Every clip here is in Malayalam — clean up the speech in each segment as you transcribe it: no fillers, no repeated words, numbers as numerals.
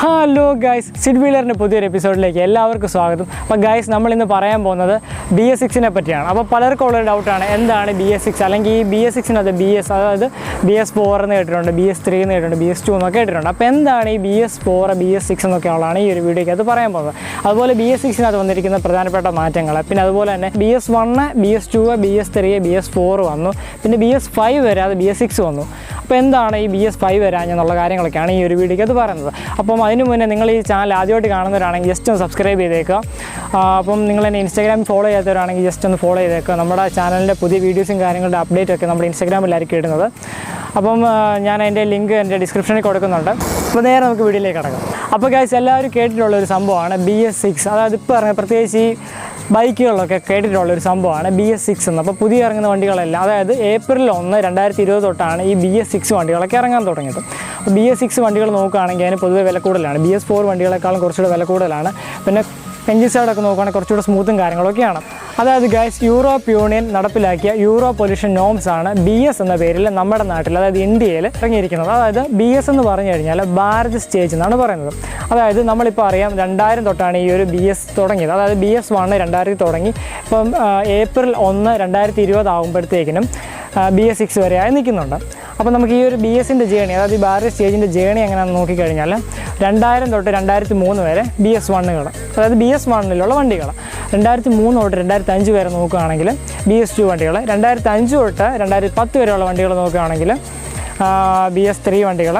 ഹലോ ഗൈസ്, സിഡ് വീലറിൻ്റെ പുതിയൊരു എപ്പിസോഡിലേക്ക് എല്ലാവർക്കും സ്വാഗതം. അപ്പോൾ ഗൈസ്, നമ്മളിന്ന് പറയാൻ പോകുന്നത് BS6 പറ്റിയാണ്. അപ്പോൾ പലർക്കും ഉള്ളൊരു ഡൗട്ടാണ്, എന്താണ് BS6 അല്ലെങ്കിൽ ഈ BS6-നകത്ത് BS, അതായത് BS4 എന്ന് കേട്ടിട്ടുണ്ട്, BS3 എന്ന് കേട്ടിട്ടുണ്ട്, BS2 എന്നൊക്കെ കേട്ടിട്ടുണ്ട്. അപ്പോൾ എന്താണ് ഈ BS4, BS6 എന്നൊക്കെ ഉള്ളതാണ് ഈ ഒരു വീഡിയോയ്ക്കകത്ത് പറയാൻ പോകുന്നത്. അതുപോലെ BS6-നകത്ത് വന്നിരിക്കുന്ന പ്രധാനപ്പെട്ട മാറ്റങ്ങൾ, പിന്നെ അതുപോലെ തന്നെ BS1, BS2, BS3, BS4 വന്നു, പിന്നെ BS5 വരെ, അത് BS6 വന്നു. അപ്പോൾ എന്താണ് ഈ BS5 വരാഞ്ഞെന്നുള്ള കാര്യങ്ങളൊക്കെയാണ് ഈ ഒരു വീഡിയോയ്ക്കകത്ത് പറയുന്നത്. അപ്പം അതിന് മുന്നേ നിങ്ങൾ ഈ ചാനൽ ആദ്യമായിട്ട് കാണുന്നവരാണെങ്കിൽ ജസ്റ്റ് ഒന്ന് സബ്സ്ക്രൈബ് ചെയ്തേക്കുക. അപ്പം നിങ്ങൾ എന്നെ ഇൻസ്റ്റാഗ്രാമിൽ ഫോളോ ചെയ്യാത്തവരാണെങ്കിൽ ജസ്റ്റ് ഒന്ന് ഫോളോ ചെയ്തേക്കുക. നമ്മുടെ ചാനലിൻ്റെ പുതിയ വീഡിയോസും കാര്യങ്ങളുടെ അപ്ഡേറ്റ് ഒക്കെ നമ്മുടെ ഇൻസ്റ്റാഗ്രാമിലായിരിക്കും ഇടുന്നത്. അപ്പം ഞാൻ അതിൻ്റെ ലിങ്ക് എൻ്റെ ഡിസ്ക്രിപ്ഷനിൽ കൊടുക്കുന്നുണ്ട്. അപ്പോൾ നേരെ നമുക്ക് വീഡിയോയിലേക്ക് കിടക്കാം. അപ്പോൾ ഗൈസ്, എല്ലാവരും കേട്ടിട്ടുള്ളൊരു സംഭവമാണ് BS6. അതായത് ഇപ്പോൾ പറഞ്ഞ പ്രത്യേകിച്ച് ഈ ബൈക്കുകളിലൊക്കെ കേട്ടിട്ടുള്ളൊരു സംഭവമാണ് BS6 എന്ന്. അപ്പോൾ പുതിയ ഇറങ്ങുന്ന വണ്ടികളെല്ലാം, അതായത് April 1, 2020 തൊട്ടാണ് ഈ BS6 വണ്ടികളൊക്കെ ഇറങ്ങാൻ തുടങ്ങിയത്. അപ്പോൾ BS6 വണ്ടികൾ നോക്കുകയാണെങ്കിൽ അതിന് പൊതുവെ വില കൂടുതലാണ്. BS4 വണ്ടികളെക്കാളും കുറച്ചുകൂടെ വില കൂടുതലാണ്. പിന്നെ എഞ്ചിൻ സൈഡൊക്കെ നോക്കുകയാണെങ്കിൽ കുറച്ചുകൂടെ സ്മൂത്തും കാര്യങ്ങളൊക്കെയാണ്. അതായത് ഗൈസ്, യൂറോപ്പ് യൂണിയൻ നടപ്പിലാക്കിയ യൂറോ പൊല്യൂഷൻ നോംസ് ആണ് BS എന്ന പേരിൽ നമ്മുടെ നാട്ടിൽ, അതായത് ഇന്ത്യയിൽ ഇറങ്ങിയിരിക്കുന്നത്. അതായത് BS എന്ന് പറഞ്ഞു കഴിഞ്ഞാൽ ഭാരത് സ്റ്റേജ് എന്നാണ് പറയുന്നത്. അതായത് നമ്മളിപ്പോൾ അറിയാം 2000 തൊട്ടാണ് ഈ ഒരു BS തുടങ്ങിയത്. അതായത് BS1 2000 തുടങ്ങി. ഇപ്പം April 1, 2020 ആകുമ്പോഴത്തേക്കിനും BS6 വരെയായി നിൽക്കുന്നുണ്ട്. അപ്പോൾ നമുക്ക് ഈ ഒരു BSൻ്റെ ജേണി, അതായത് ഈ ഭാരത് സ്റ്റേജിൻ്റെ ജേണി എങ്ങനെയാണെന്ന് നോക്കിക്കഴിഞ്ഞാൽ 2000 തൊട്ട് 2003 വരെ BS1-കൾ, അതായത് BS1-ലുള്ള വണ്ടികൾ. 2003 തൊട്ട് 2005 വരെ നോക്കുകയാണെങ്കിൽ BS2 വണ്ടികൾ. 2005 തൊട്ട് 2010 വരെയുള്ള വണ്ടികൾ നോക്കുകയാണെങ്കിൽ BS3 വണ്ടികൾ.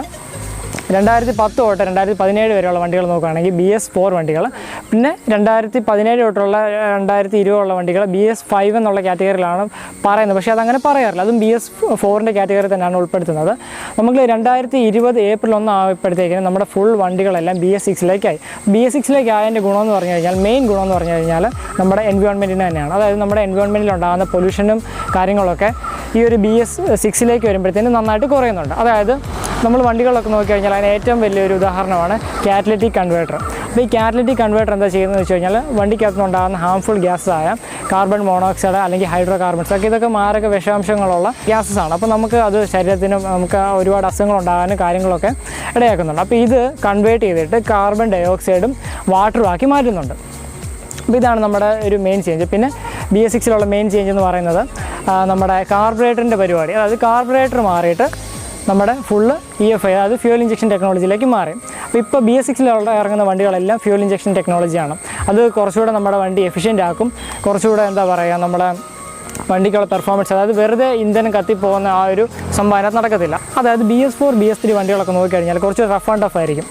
2010 തൊട്ട് 2017 വരെയുള്ള വണ്ടികൾ നോക്കുകയാണെങ്കിൽ BS4 വണ്ടികൾ. പിന്നെ 2017 തൊട്ടുള്ള 2020 ഉള്ള വണ്ടികൾ BS5 എന്നുള്ള കാറ്റഗറിയിലാണ് പറയുന്നത്. പക്ഷേ അതങ്ങനെ പറയാറില്ല, അതും BS4ൻ്റെ കാറ്റഗറി തന്നെയാണ് ഉൾപ്പെടുത്തുന്നത്. നമുക്ക് 2020 April 1 ആയപ്പോഴത്തേക്കിനും നമ്മുടെ ഫുൾ വണ്ടികളെല്ലാം BS6-ലേക്കായി. BS6-ലേക്ക് ആയതിൻ്റെ ഗുണമെന്ന് പറഞ്ഞു കഴിഞ്ഞാൽ, മെയിൻ ഗുണമെന്ന് പറഞ്ഞു കഴിഞ്ഞാൽ നമ്മുടെ എൻവയോൺമെൻറ്റിന് തന്നെയാണ്. അതായത് നമ്മുടെ എൻവയോൺമെൻറ്റിൽ ഉണ്ടാകുന്ന പൊല്യൂഷനും കാര്യങ്ങളൊക്കെ ഈ ഒരു BS6-ലേക്ക് വരുമ്പോഴത്തേനും നന്നായിട്ട് കുറയുന്നുണ്ട്. അതായത് നമ്മൾ വണ്ടികളൊക്കെ നോക്കിക്കഴിഞ്ഞാൽ അതിന് ഏറ്റവും വലിയൊരു ഉദാഹരണമാണ് കാറ്റലിറ്റിക് കൺവേർട്ടർ. അപ്പോൾ ഈ കാറ്റലിറ്റിക് കൺവേർട്ടർ എന്താ ചെയ്യുന്നതെന്ന് വെച്ച് കഴിഞ്ഞാൽ, വണ്ടിക്കകത്തുനിന്നുണ്ടാകുന്ന ഹാംഫുൾ ഗ്യാസായ കാർബൺ മോണോക്സൈഡ് അല്ലെങ്കിൽ ഹൈഡ്രോ കാർബൺസ് ഒക്കെ, ഇതൊക്കെ മാരക വിഷാംശങ്ങളുള്ള ഗ്യാസസാണ്. അപ്പോൾ നമുക്ക് അത് ശരീരത്തിനും നമുക്ക് ഒരുപാട് അസുഖങ്ങളുണ്ടാകാനും കാര്യങ്ങളൊക്കെ ഇടയാക്കുന്നുണ്ട്. അപ്പോൾ ഇത് കൺവേർട്ട് ചെയ്തിട്ട് കാർബൺ ഡയോക്സൈഡും വാട്ടറും ആക്കി മാറ്റുന്നുണ്ട്. അപ്പോൾ ഇതാണ് നമ്മുടെ ഒരു മെയിൻ ചേഞ്ച്. പിന്നെ BS6-ലുള്ള മെയിൻ ചേഞ്ച് എന്ന് പറയുന്നത് നമ്മുടെ കാർബറേറ്ററിൻ്റെ പരിപാടി. അതായത് കാർബറേറ്റർ മാറിയിട്ട് നമ്മുടെ ഫുള്ള് EFI, അതായത് ഫ്യൂൽ ഇഞ്ചക്ഷൻ ടെക്നോളജിയിലേക്ക് മാറി. അപ്പോൾ ഇപ്പോൾ BS6-ലുള്ള ഇറങ്ങുന്ന വണ്ടികളെല്ലാം ഫ്യൂൽ ഇഞ്ചക്ഷൻ ടെക്നോളജിയാണ്. അത് കുറച്ചുകൂടെ നമ്മുടെ വണ്ടി എഫിഷ്യൻ്റ് ആക്കും. കുറച്ചുകൂടെ എന്താ പറയുക, നമ്മുടെ വണ്ടിക്കുള്ള പെർഫോമൻസ്, അതായത് വെറുതെ ഇന്ധനം കത്തിപ്പോകുന്ന ആ ഒരു സംഭവം അതിനകത്ത് നടക്കത്തില്ല. അതായത് BS4, BS3 വണ്ടികളൊക്കെ നോക്കിക്കഴിഞ്ഞാൽ കുറച്ച് റഫ് ആൻഡ് ടഫ് ആയിരിക്കും.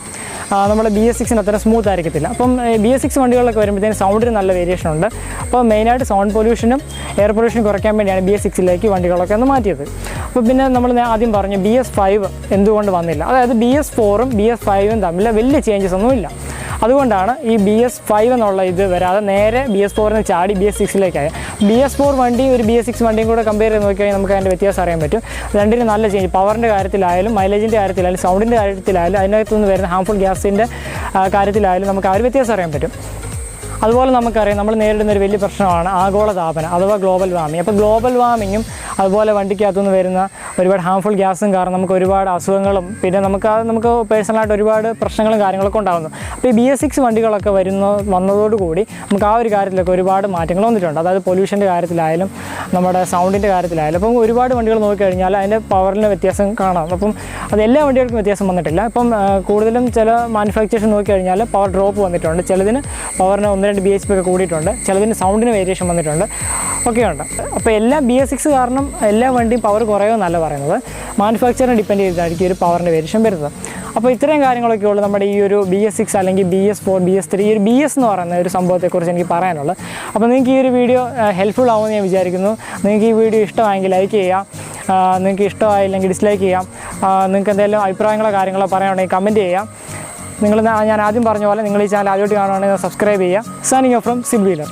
നമ്മുടെ BS6-ന് അത്ര സ്മൂത്ത് ആയിരിക്കത്തില്ല. അപ്പം BS6 വണ്ടികളിലൊക്കെ വരുമ്പോഴത്തേന് സൗണ്ടിന് നല്ല വേരിയേഷൻ ഉണ്ട്. അപ്പോൾ മെയിനായിട്ട് സൗണ്ട് പൊല്യൂഷനും എയർ പൊല്യൂഷനും കുറയ്ക്കാൻ വേണ്ടിയാണ് BS6-ലേക്ക് വണ്ടികളൊക്കെ ഒന്ന് മാറ്റിയത്. അപ്പോൾ പിന്നെ നമ്മൾ ആദ്യം പറഞ്ഞു BS5 എന്തുകൊണ്ട് വന്നില്ല. അതായത് BS4-ഉം BS5-ഉം തമ്മിൽ വലിയ ചേഞ്ചസ് ഒന്നുമില്ല. അതുകൊണ്ടാണ് ഈ BS5 എന്നുള്ള ഇത് വരാതെ നേരെ BS4-ന് ചാടി BS6-ലേക്കായി. BS4 വണ്ടി ഒരു BS6 വണ്ടിയും കൂടെ കമ്പയർ ചെയ്ത് നോക്കിക്കഴിഞ്ഞാൽ നമുക്ക് അതിൻ്റെ വ്യത്യാസം അറിയാൻ പറ്റും. രണ്ടിനും നല്ല ചേഞ്ച്, പവറിൻ്റെ കാര്യത്തിലായാലും മൈലേജിൻ്റെ കാര്യത്തിലായാലും സൗണ്ടിൻ്റെ കാര്യത്തിലായാലും അതിനകത്തുനിന്ന് വരുന്ന ഹാംഫുൾ ഗ്യാസിൻ്റെ കാര്യത്തിലായാലും നമുക്ക് ആ ഒരു വ്യത്യാസം അറിയാൻ പറ്റും. അതുപോലെ നമുക്കറിയാം, നമ്മൾ നേരിടുന്ന ഒരു വലിയ പ്രശ്നമാണ് ആഗോളതാപനം അഥവാ ഗ്ലോബൽ വാർമിംഗ്. അപ്പോൾ ഗ്ലോബൽ വാർമിങ്ങും അതുപോലെ വണ്ടിക്കകത്തുനിന്ന് വരുന്ന ഒരുപാട് ഹാംഫുൾ ഗ്യാസും കാരണം നമുക്ക് ഒരുപാട് അസുഖങ്ങളും പിന്നെ നമുക്ക് പേഴ്സണലായിട്ട് ഒരുപാട് പ്രശ്നങ്ങളും കാര്യങ്ങളൊക്കെ ഉണ്ടാകുന്നു. അപ്പോൾ ഈ BS6 വണ്ടികളൊക്കെ വന്നതോടുകൂടി നമുക്ക് ആ ഒരു കാര്യത്തിലൊക്കെ ഒരുപാട് മാറ്റങ്ങൾ വന്നിട്ടുണ്ട്. അതായത് പൊല്യൂഷൻ്റെ കാര്യത്തിലായാലും നമ്മുടെ സൗണ്ടിൻ്റെ കാര്യത്തിലായാലും. അപ്പം ഒരുപാട് വണ്ടികൾ നോക്കിക്കഴിഞ്ഞാൽ അതിൻ്റെ പവറിന് വ്യത്യാസം കാണാം. അപ്പം അത് എല്ലാ വണ്ടികൾക്കും വ്യത്യാസം വന്നിട്ടില്ല. ഇപ്പം കൂടുതലും ചില മാനുഫാക്ചേഴ്സ് നോക്കിക്കഴിഞ്ഞാൽ പവർ ഡ്രോപ്പ് വന്നിട്ടുണ്ട്. ചിലതിന് പവറിന് 1-2 bhp ഒക്കെ കൂടിയിട്ടുണ്ട്. ചിലതിന് സൗണ്ടിന് വേരിയേഷൻ വന്നിട്ടുണ്ട്, ഒക്കെയുണ്ട്. അപ്പോൾ എല്ലാ BS6 കാരണം എല്ലാ വണ്ടിയും പവർ കുറയുമെന്നല്ല പറയുന്നത്, മാനുഫാക്ചറിനെ ഡിപ്പെൻഡ് ചെയ്തിട്ടായിരിക്കും ഒരു പവറിൻ്റെ വേരിയേഷൻ വരുന്നത്. അപ്പോൾ ഇത്രയും കാര്യങ്ങളൊക്കെ ഉള്ളൂ നമ്മുടെ ഈ ഒരു BS6 അല്ലെങ്കിൽ BS4, BS3, ഈ ഒരു BS എന്ന് പറയുന്ന ഒരു സംഭവത്തെക്കുറിച്ച് എനിക്ക് പറയാനുള്ളത്. അപ്പോൾ നിങ്ങൾക്ക് ഈ ഒരു വീഡിയോ ഹെൽപ്ഫുൾ ആവുമെന്ന് ഞാൻ വിചാരിക്കുന്നു. നിങ്ങൾക്ക് ഈ വീഡിയോ ഇഷ്ടമായെങ്കിൽ ലൈക്ക് ചെയ്യാം, നിങ്ങൾക്ക് ഇഷ്ടമായില്ലെങ്കിൽ ഡിസ്ലൈക്ക് ചെയ്യാം. നിങ്ങൾക്ക് എന്തെങ്കിലും അഭിപ്രായങ്ങളോ കാര്യങ്ങളോ പറയാനുണ്ടെങ്കിൽ കമൻറ്റ് ചെയ്യാം. ഞാൻ ആദ്യം പറഞ്ഞ പോലെ നിങ്ങൾ ഈ ചാനൽ ആദ്യമായിട്ട് കാണുകയാണെങ്കിൽ സബ്സ്ക്രൈബ് ചെയ്യുക. Signing off from Sid wheeler.